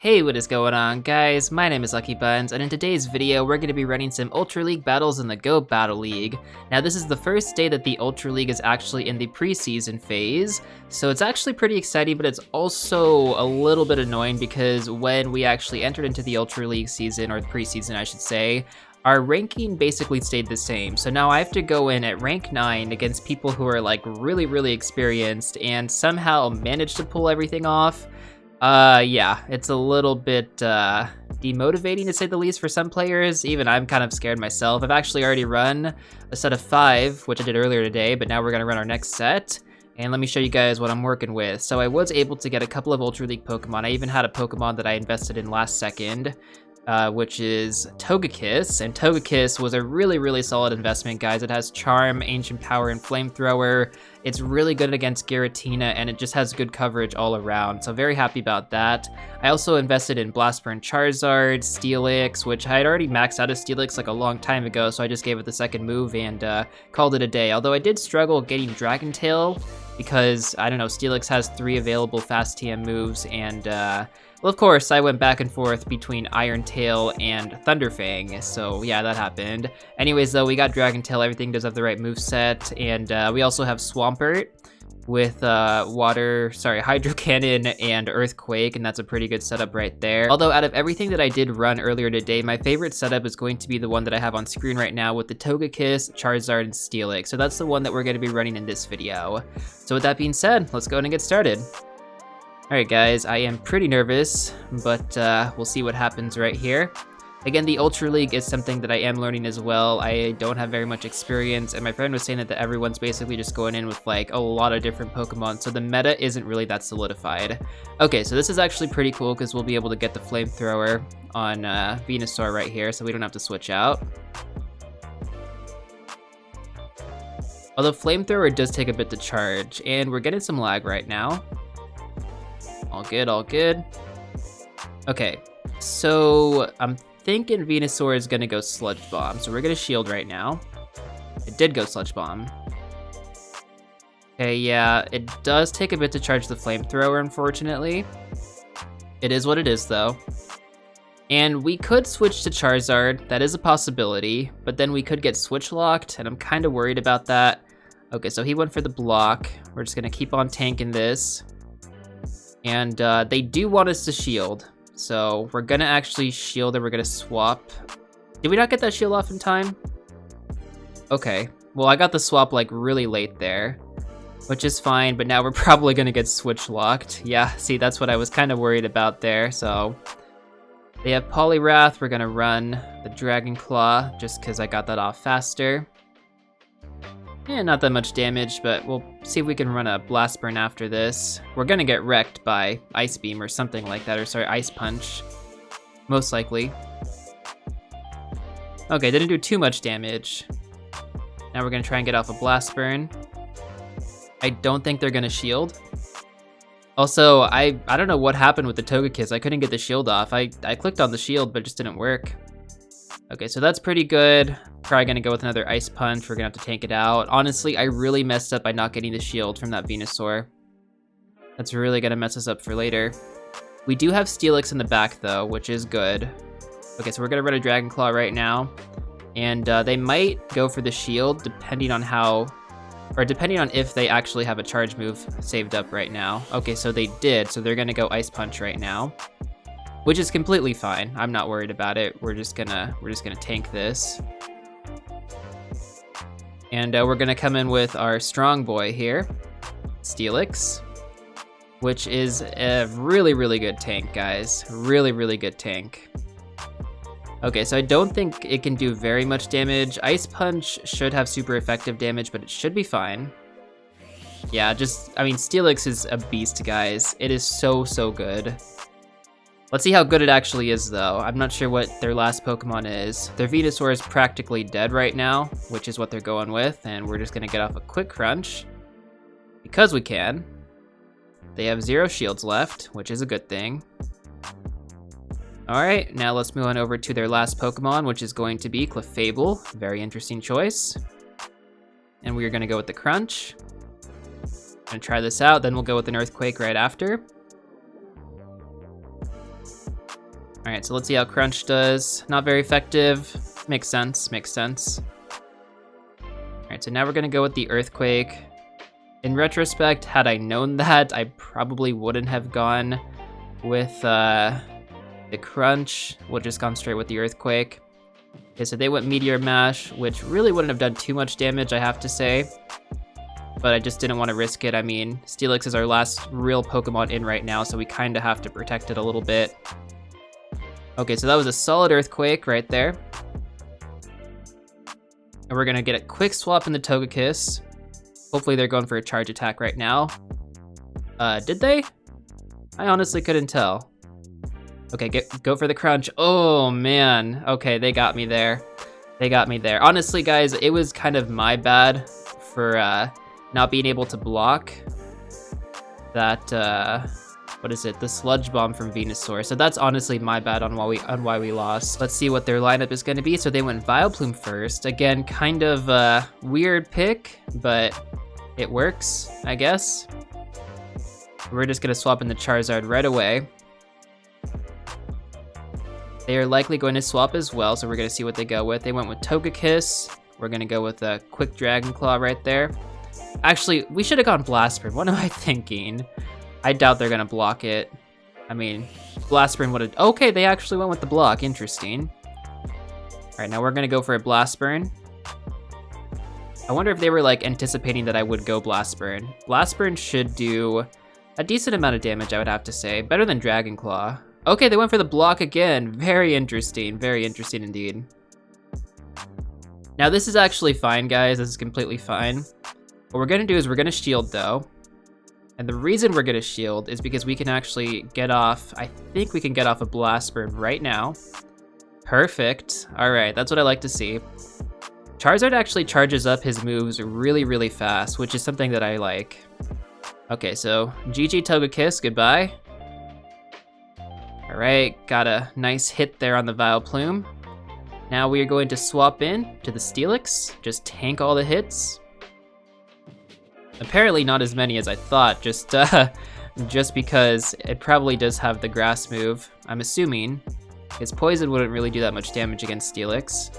Hey, what is going on, guys? My name is LuckyBunz, and in today's video, we're going to be running some Ultra League battles in the Go Battle League. Now, this is the first day that the Ultra League is actually in the preseason phase, so it's actually pretty exciting, but it's also a little bit annoying because when we actually entered into the Ultra League season, or the preseason, I should say, our ranking basically stayed the same. So now I have to go in at rank 9 against people who are like really experienced and somehow manage to pull everything off. Yeah, it's a little bit demotivating to say the least for some players. Even I'm kind of scared myself. I've actually already run a set of 5, which I did earlier today, but now we're gonna run our next set. And let me show you guys what I'm working with. So I was able to get a couple of Ultra League Pokemon. I even had a Pokemon that I invested in last second, which is Togekiss, and Togekiss was a really solid investment, guys. It has Charm, Ancient Power, and Flamethrower. It's really good against Giratina, and it just has good coverage all around, so very happy about that. I also invested in Blastburn Charizard, Steelix, which I had already maxed out of Steelix like a long time ago, so I just gave it the second move and called it a day. Although I did struggle getting Dragon Tail, because, I don't know, Steelix has 3 available fast TM moves, and well, of course, I went back and forth between Iron Tail and Thunderfang, so yeah, that happened. Anyways, though, we got Dragon Tail, everything does have the right moveset, and we also have Swampert with Hydro Cannon and Earthquake, and that's a pretty good setup right there. Although, out of everything that I did run earlier today, my favorite setup is going to be the one that I have on screen right now with the Togekiss, Charizard, and Steelix, so that's the one that we're going to be running in this video. So with that being said, let's go ahead and get started. Alright guys, I am pretty nervous, but we'll see what happens right here. Again, the Ultra League is something that I am learning as well. I don't have very much experience, and my friend was saying that everyone's basically just going in with like a lot of different Pokemon, so the meta isn't really that solidified. Okay, so this is actually pretty cool because we'll be able to get the Flamethrower on Venusaur right here, so we don't have to switch out. Although Flamethrower does take a bit to charge, and we're getting some lag right now. All good, all good. Okay, so I'm thinking Venusaur is gonna go Sludge Bomb, so we're gonna shield right now. It did go Sludge Bomb. Okay, yeah, it does take a bit to charge the Flamethrower, unfortunately. It is what it is, though. And we could switch to Charizard, that is a possibility, but then we could get switch locked, and I'm kind of worried about that. Okay, so he went for the block. We're just gonna keep on tanking this. And they do want us to shield, so we're gonna actually shield and we're gonna swap. Did we not get that shield off in time? Okay, well I got the swap like really late there, which is fine, but now we're probably gonna get switch locked. Yeah, see, that's what I was kind of worried about there, so. They have Poliwrath, we're gonna run the Dragon Claw just because I got that off faster. Yeah, not that much damage, but we'll see if we can run a Blast Burn after this. We're gonna get wrecked by Ice Beam or something like that, or sorry, Ice Punch. Most likely. Okay, didn't do too much damage. Now we're gonna try and get off a Blast Burn. I don't think they're gonna shield. Also, I don't know what happened with the Togekiss. I couldn't get the shield off. I clicked on the shield, but it just didn't work. Okay, so that's pretty good. Probably gonna go with another Ice Punch. We're gonna have to tank it out. Honestly, I really messed up by not getting the shield from that Venusaur. That's really gonna mess us up for later. We do have Steelix in the back though, which is good. Okay, so we're gonna run a Dragon Claw right now. And they might go for the shield depending on depending on if they actually have a charge move saved up right now. Okay, so they did, so they're gonna go Ice Punch right now. Which is completely fine. I'm not worried about it. We're just gonna tank this. And we're gonna come in with our strong boy here, Steelix, which is a really good tank, guys. Really good tank. Okay, so I don't think it can do very much damage. Ice Punch should have super effective damage, but it should be fine. Yeah, I mean, Steelix is a beast, guys. It is so good. Let's see how good it actually is, though. I'm not sure what their last Pokemon is. Their Venusaur is practically dead right now, which is what they're going with, and we're just gonna get off a quick crunch. Because we can. They have 0 shields left, which is a good thing. Alright, now let's move on over to their last Pokemon, which is going to be Clefable. Very interesting choice. And we are gonna go with the Crunch. Gonna try this out, then we'll go with an Earthquake right after. All right, so let's see how Crunch does. Not very effective. Makes sense, makes sense. All right, so now we're gonna go with the Earthquake. In retrospect, had I known that, I probably wouldn't have gone with the Crunch. We'll just gone straight with the Earthquake. Okay, so they went Meteor Mash, which really wouldn't have done too much damage, I have to say. But I just didn't want to risk it. I mean, Steelix is our last real Pokemon in right now, so we kind of have to protect it a little bit. Okay, so that was a solid Earthquake right there. And we're gonna get a quick swap in the Togekiss. Hopefully they're going for a charge attack right now. Did they? I honestly couldn't tell. Okay, go for the Crunch. Oh man, okay, they got me there. They got me there. Honestly, guys, it was kind of my bad for not being able to block that, what is it? The Sludge Bomb from Venusaur. So that's honestly my bad on why we lost. Let's see what their lineup is gonna be. So they went Vileplume first. Again, kind of a weird pick, but it works, I guess. We're just gonna swap in the Charizard right away. They are likely going to swap as well, so we're gonna see what they go with. They went with Togekiss. We're gonna go with a quick Dragon Claw right there. Actually, we should have gone Blast Burn. What am I thinking? I doubt they're gonna block it. I mean, Blast Burn would have, okay, they actually went with the block, interesting. All right, now we're gonna go for a Blast Burn. I wonder if they were like anticipating that I would go Blast Burn. Blast Burn should do a decent amount of damage, I would have to say. Better than Dragon Claw. Okay, they went for the block again. Very interesting indeed. Now this is actually fine, guys. This is completely fine. What we're gonna do is we're gonna shield though. And the reason we're gonna shield is because we can actually get off, I think we can get off a Blast Burn right now. Perfect. All right, that's what I like to see. Charizard actually charges up his moves really, really fast, which is something that I like. Okay, so GG Togekiss, goodbye. All right, got a nice hit there on the Vileplume. Now we are going to swap in to the Steelix, just tank all the hits. Apparently not as many as I thought, just because it probably does have the grass move, I'm assuming. His poison wouldn't really do that much damage against Steelix,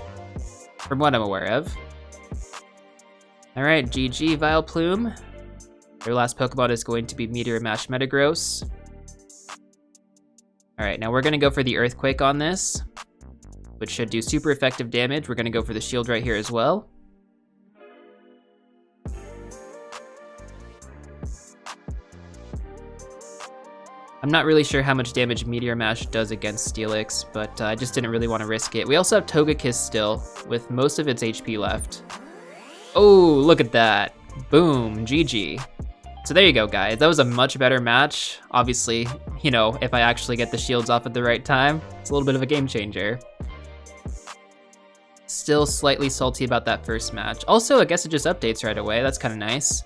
from what I'm aware of. All right, GG Vileplume. Their last Pokemon is going to be Meteor Mash Metagross. All right, now we're gonna go for the Earthquake on this, which should do super effective damage. We're gonna go for the shield right here as well. I'm not really sure how much damage Meteor Mash does against Steelix, but I just didn't really want to risk it. We also have Togekiss still, with most of its HP left. Oh, look at that. Boom, GG. So there you go, guys. That was a much better match. Obviously, you know, if I actually get the shields off at the right time, it's a little bit of a game changer. Still slightly salty about that first match. Also, I guess it just updates right away. That's kind of nice.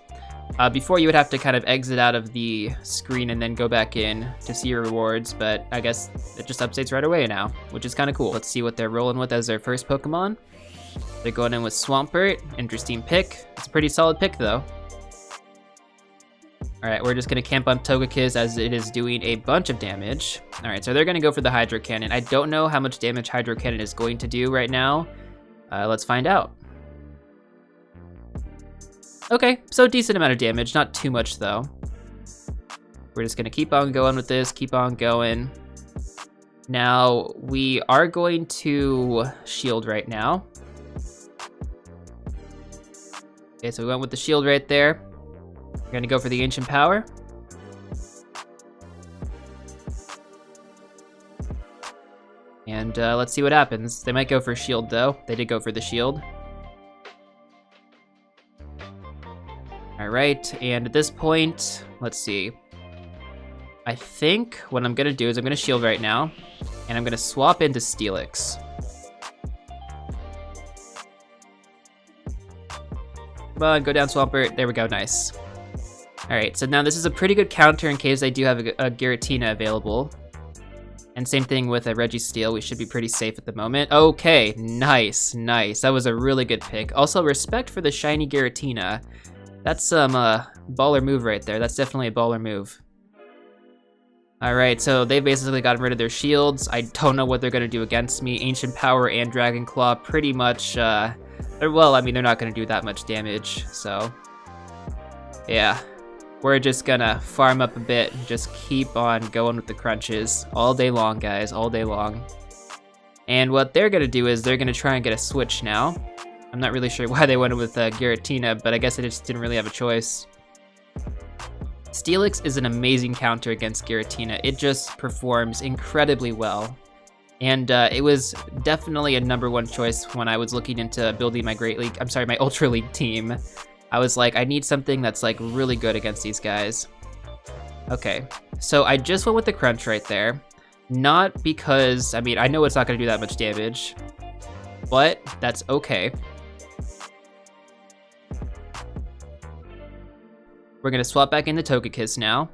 Before you would have to kind of exit out of the screen and then go back in to see your rewards, but I guess it just updates right away now, which is kind of cool. Let's see what they're rolling with as their first Pokemon. They're going in with Swampert. Interesting pick. It's a pretty solid pick though. All right, we're just gonna camp on Togekiss as it is doing a bunch of damage. All right, so they're gonna go for the Hydro Cannon. I don't know how much damage Hydro Cannon is going to do right now. Let's find out. Okay, so decent amount of damage, not too much though. We're just gonna keep on going with this, keep on going. Now, we are going to shield right now. Okay, so we went with the shield right there. We're gonna go for the Ancient Power. And let's see what happens. They might go for shield though. They did go for the shield. All right, and at this point, let's see. I think what I'm gonna do is I'm gonna shield right now, and I'm gonna swap into Steelix. Come on, go down Swampert. There we go, nice. All right, so now this is a pretty good counter in case I do have a Giratina available. And same thing with a Registeel, we should be pretty safe at the moment. Okay, nice, nice. That was a really good pick. Also, respect for the shiny Giratina. That's some baller move right there. That's definitely a baller move. Alright, so they basically got rid of their shields. I don't know what they're going to do against me. Ancient Power and Dragon Claw pretty much, well, I mean, they're not going to do that much damage, so yeah. We're just gonna farm up a bit and just keep on going with the crunches all day long, guys, all day long. And what they're gonna do is they're gonna try and get a switch now. I'm not really sure why they went with Giratina, but I guess they just didn't really have a choice. Steelix is an amazing counter against Giratina. It just performs incredibly well. And it was definitely a #1 choice when I was looking into building my my Ultra League team. I was like, I need something that's like really good against these guys. Okay, so I just went with the crunch right there. Not because, I mean, I know it's not gonna do that much damage, but that's okay. We're gonna swap back into Togekiss now.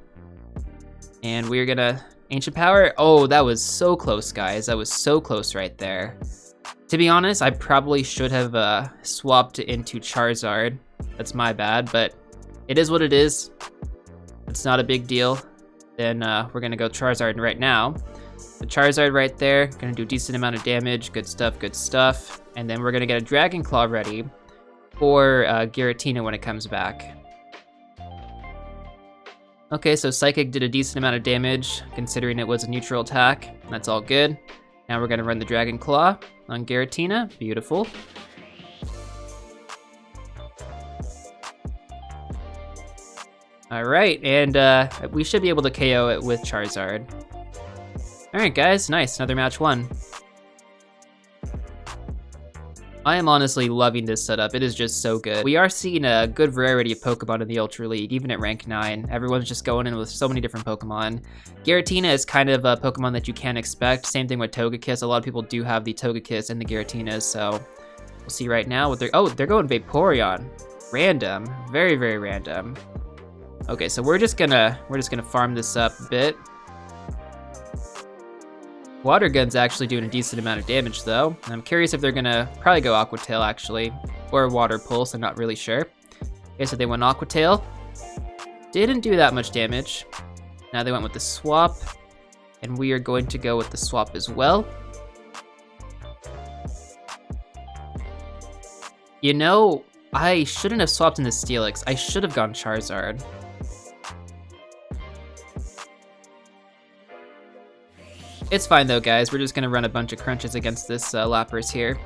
And we're gonna Ancient Power. Oh, that was so close, guys. That was so close right there. To be honest, I probably should have swapped into Charizard. That's my bad, but it is what it is. It's not a big deal. Then we're gonna go Charizard right now. The Charizard right there, gonna do a decent amount of damage. Good stuff, good stuff. And then we're gonna get a Dragon Claw ready for Giratina when it comes back. Okay, so Psychic did a decent amount of damage, considering it was a neutral attack. That's all good. Now we're gonna run the Dragon Claw on Giratina. Beautiful. Alright, and we should be able to KO it with Charizard. Alright guys, nice, another match won. I am honestly loving this setup, it is just so good. We are seeing a good variety of Pokemon in the Ultra League, even at rank 9. Everyone's just going in with so many different Pokemon. Giratina is kind of a Pokemon that you can't expect. Same thing with Togekiss, a lot of people do have the Togekiss and the Giratinas, so we'll see right now what they're going Vaporeon. Random, very, very random. Okay, so we're just gonna farm this up a bit. Water Gun's actually doing a decent amount of damage though. I'm curious if they're gonna probably go Aqua Tail actually, or Water Pulse, I'm not really sure. Okay, so they went Aqua Tail. Didn't do that much damage. Now they went with the swap, and we are going to go with the swap as well. You know, I shouldn't have swapped into Steelix. I should have gone Charizard. It's fine though, guys. We're just gonna run a bunch of crunches against this Lapras here.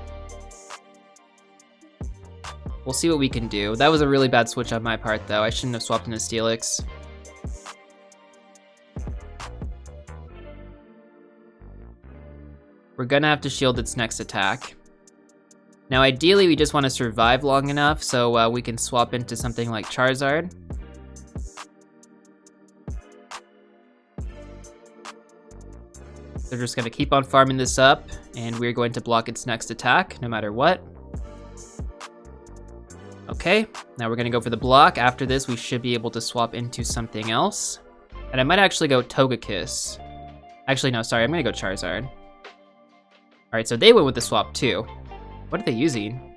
We'll see what we can do. That was a really bad switch on my part though. I shouldn't have swapped into Steelix. We're gonna have to shield its next attack. Now ideally we just want to survive long enough so we can swap into something like Charizard. They're just gonna keep on farming this up, and we're going to block its next attack, no matter what. Okay, now we're gonna go for the block. After this, we should be able to swap into something else. And I might actually go Togekiss. Actually, no, sorry, I'm gonna go Charizard. Alright, so they went with the swap too. What are they using?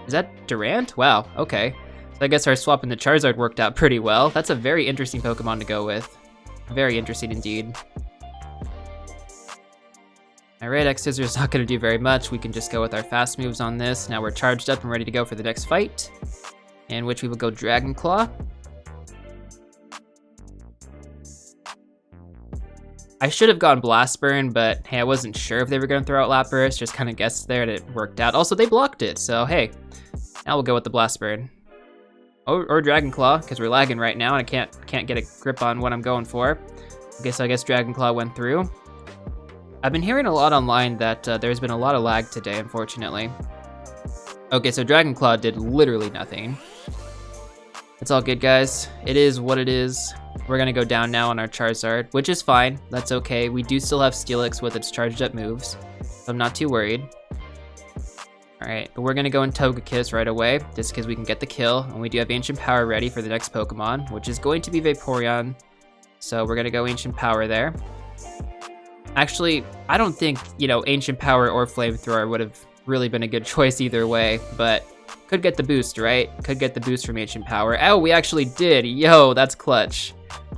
Is that Durant? Wow, okay. So I guess our swap into Charizard worked out pretty well. That's a very interesting Pokemon to go with. Very interesting indeed. Alright, X-Scissors not going to do very much. We can just go with our fast moves on this. Now we're charged up and ready to go for the next fight, in which we will go Dragon Claw. I should have gone Blast Burn, but hey, I wasn't sure if they were going to throw out Lapras. Just kind of guessed there and it worked out. Also, they blocked it, so hey, now we'll go with the Blast Burn. Or Dragon Claw, because we're lagging right now and I can't get a grip on what I'm going for. Okay, so I guess Dragon Claw went through. I've been hearing a lot online that there's been a lot of lag today, unfortunately. Okay, so Dragon Claw did literally nothing. It's all good, guys. It is what it is. We're gonna go down now on our Charizard, which is fine. That's okay. We do still have Steelix with its charged up moves, so I'm not too worried. Alright, but we're gonna go in Togekiss right away, just because we can get the kill, and we do have Ancient Power ready for the next Pokemon, which is going to be Vaporeon. So we're gonna go Ancient Power there. Actually, I don't think, you know, Ancient Power or Flamethrower would have really been a good choice either way, but could get the boost, right? Could get the boost from Ancient Power. Oh, we actually did. Yo, that's clutch.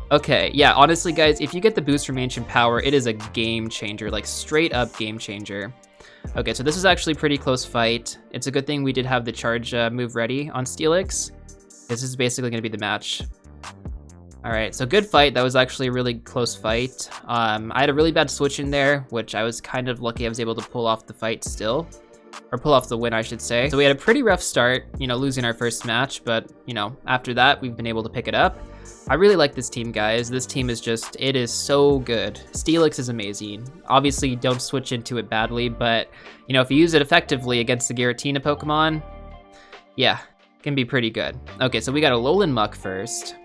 Okay, yeah, honestly, guys, if you get the boost from Ancient Power, it is a game changer, like straight up game changer. Okay, so this is actually a pretty close fight. It's a good thing we did have the charge move ready on Steelix. This is basically going to be the match. All right, so good fight. That was actually a really close fight. I had a really bad switch in there, which I was kind of lucky I was able to pull off the fight still. Or pull off the win, I should say. So we had a pretty rough start, you know, losing our first match, but, you know, after that, we've been able to pick it up. I really like this team, guys. This team is just, it is so good. Steelix is amazing. Obviously, don't switch into it badly, but, you know, if you use it effectively against the Giratina Pokemon, yeah, can be pretty good. Okay, so we got a Alolan Muck first.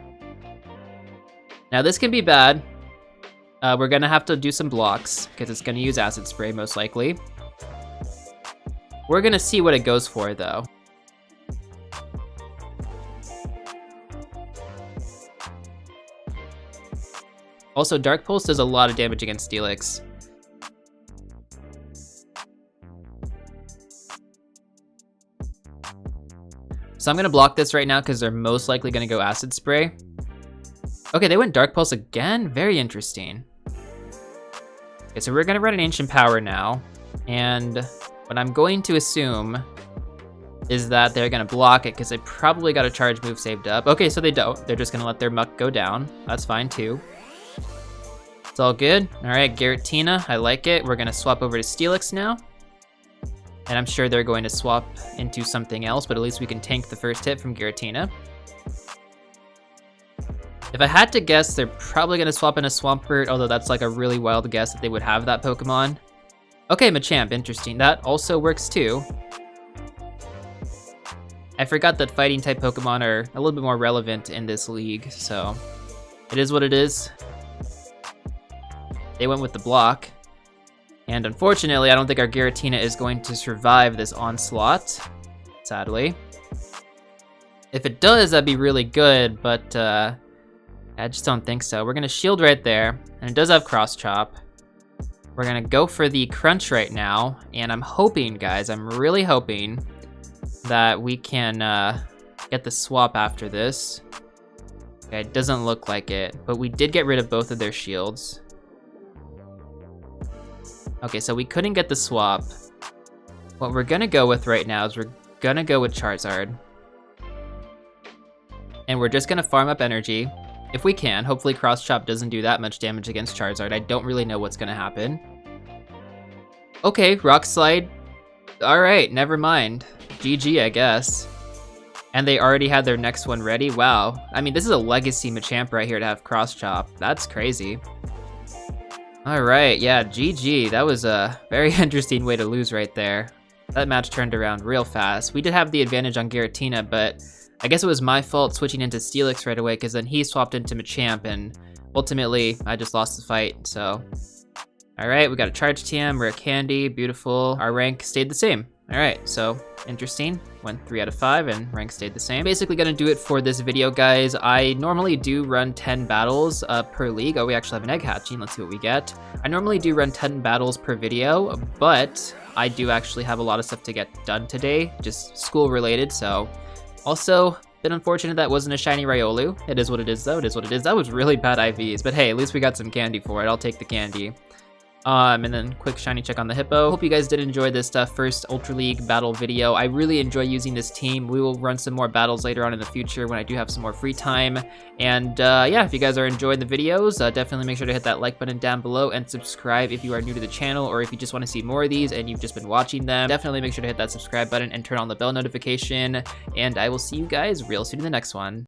Now, this can be bad. We're gonna have to do some blocks, because it's gonna use Acid Spray, most likely. We're gonna see what it goes for, though. Also, Dark Pulse does a lot of damage against Steelix. So I'm gonna block this right now because they're most likely gonna go Acid Spray. Okay, they went Dark Pulse again? Very interesting. Okay, so we're gonna run an Ancient Power now, and what I'm going to assume is that they're gonna block it because they probably got a charge move saved up. Okay, so they don't. They're just gonna let their Muck go down. That's fine too. It's all good. All right, Giratina, I like it. We're gonna swap over to Steelix now. And I'm sure they're going to swap into something else, but at least we can tank the first hit from Giratina. If I had to guess, they're probably gonna swap in a Swampert, although that's like a really wild guess that they would have that Pokemon. Okay, Machamp, interesting. That also works too. I forgot that fighting type Pokemon are a little bit more relevant in this league, so it is what it is. They went with the block. And unfortunately, I don't think our Giratina is going to survive this onslaught, sadly. If it does, that'd be really good, but I just don't think so. We're gonna shield right there, and it does have Cross Chop. We're gonna go for the Crunch right now, and I'm hoping, guys, I'm really hoping that we can get the swap after this. Okay, it doesn't look like it, but we did get rid of both of their shields. Okay, so we couldn't get the swap. What we're gonna go with right now is we're gonna go with Charizard. And we're just gonna farm up energy, if we can. Hopefully Cross Chop doesn't do that much damage against Charizard. I don't really know what's gonna happen. Okay, Rock Slide. All right, never mind. GG, I guess. And they already had their next one ready. Wow. I mean, this is a legacy Machamp right here to have Cross Chop. That's crazy. All right, yeah, GG. That was a very interesting way to lose right there. That match turned around real fast. We did have the advantage on Giratina, but I guess it was my fault switching into Steelix right away because then he swapped into Machamp and ultimately I just lost the fight, so. All right, we got a Charge TM, Rare Candy, beautiful. Our rank stayed the same. All right, so interesting. Went 3 out of 5 and rank stayed the same. Basically gonna do it for this video, guys. I normally do run 10 battles per league. Oh, we actually have an egg hatching. Let's see what we get. I normally do run 10 battles per video, but I do actually have a lot of stuff to get done today, just school related, so. Also, bit unfortunate that wasn't a shiny Riolu. It is what it is though, it is what it is. That was really bad IVs, but hey, at least we got some candy for it. I'll take the candy. And then quick shiny check on the Hippo. Hope you guys did enjoy this first Ultra League battle video. I really enjoy using this team. We will run some more battles later on in the future when I do have some more free time. And yeah, if you guys are enjoying the videos, definitely make sure to hit that like button down below and subscribe if you are new to the channel, or if you just want to see more of these and you've just been watching them. Definitely make sure to hit that subscribe button and turn on the bell notification. And I will see you guys real soon in the next one.